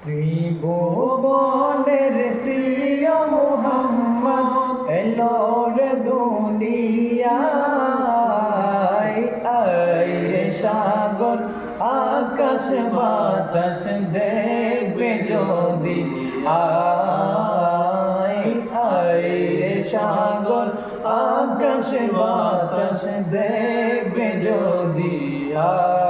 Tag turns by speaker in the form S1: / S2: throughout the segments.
S1: ত্রিভুবনের প্রিয় মুহাম্মদ এলো রে দুনিয়ায়। আয় রে সাগর আকাশ বাতাস দেখবে যদি, আয় আয় রে সাগর আকাশ বাতাস দেখবে যদি, আয়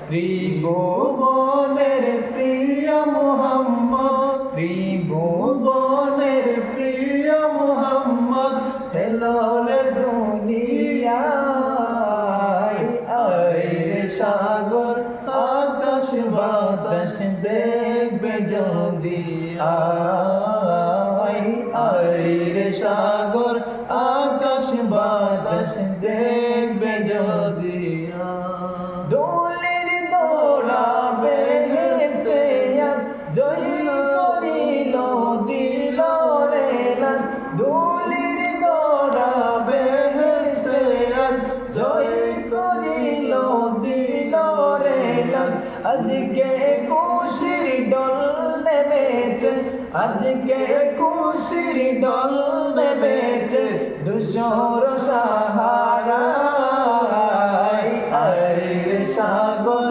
S1: ত্রিভুবনের প্রিয় মুহাম্মদ, ত্রিভুবনের প্রিয় মুহাম্মদ এলো রে দুনিয়ায়। আয় রে সাগর আকাশ বাতাস দেখবে যদি, আয় আয় রে সাগর আকাশ বাতাস দেখবে যদি, দোলের দোড়া বেহেশতে আজ জয়ী করিল দিল রে লাজ। দোলের দোড়া বেহেশতে আজ জয়ী করিল দিল রে লাজ। আজকে খুশির ডল নেমেছে, আজকে খুশির ডল নেমেছে ধূসর সাহারায়। আয় রে সাগর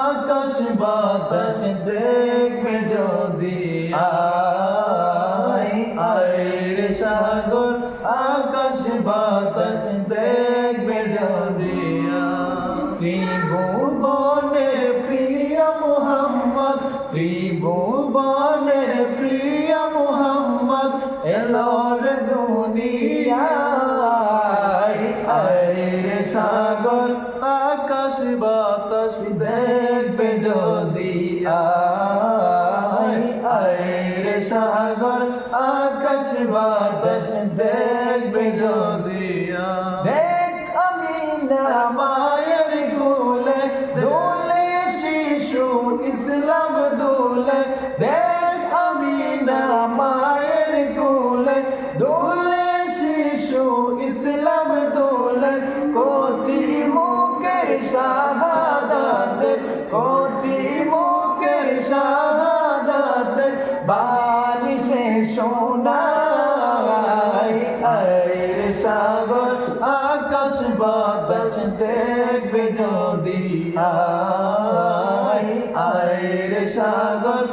S1: আকাশ বাতাস দেখবে যদি, আয় আয় রে সাগর আকাশ বাতাস দেখবে যদি, ত্রিভুবনের প্রিয় মুহাম্মদ, ত্রিভুবনের প্রিয় মুহাম্মদ এলো রে দুনিয়ায়। আয় রে সাগর আকাশ বাতাস দেখবে যদি, আয় আয় রে সাগর আকাশ বাতাস দেখবে যদি, দেখ আমিনা মায়ের কোলে দোলে শিশু ইসলাম দোলে। দেখ আমিনা মায়ের কোলে দোলে শিশু ইসলাম দোলে। কচি মুখের শাহাদাত, কচি মুখের শাহাদাত বালিশে শোনায়। আয় রে সাগর আকাশ বাতাস দেখবে যদি, আয় আয় রে সাগর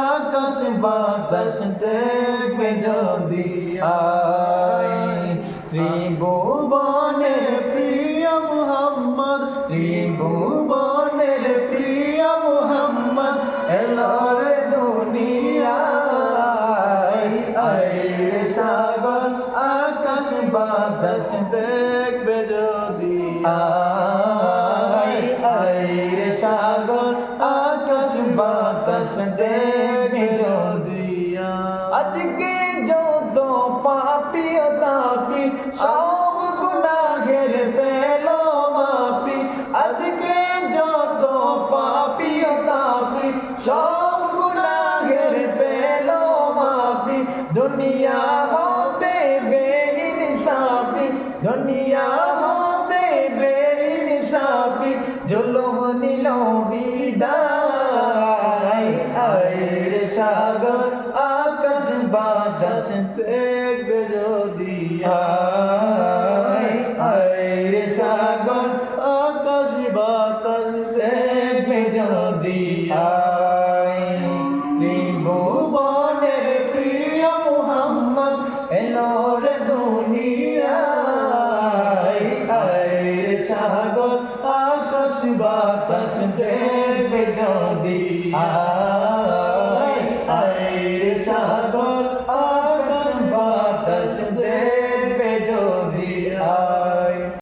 S1: আকাশ বাতাস দেখবে যদি, আয় ত্রিভুবনের প্রিয় মুহাম্মদ, ত্রিভুবনের প্রিয় মুহাম্মদ এলো রে দুনিয়ায়। আয় রে সাগর আকাশ বাতাস দেখবে যদি, আয় আয় রে সাগর আকাশ বাতাস দেখবে যদি, আজকে যত পাপী ও তাপী সব গুনাহের পেল মাপি। আজকে যত পাপী ও তাপী সব গুনাহের পেল মাপি। দুনিয়া হতে বেইনসাফি, দুনিয়া হতে বেইনসাফি জুলুম নিল বিদায়। আয় রে সাগর আকাশ বাতাস দেখবে যদি, আয় আয় রে সাগর আকাশ বাতাস দেখবে যদি, আয় ত্রিভুবনের প্রিয় মুহাম্মদ এলো রে দুনিয়ায়। আয় রে সাগর আকাশ বাতাস দেখবে যদি, আয়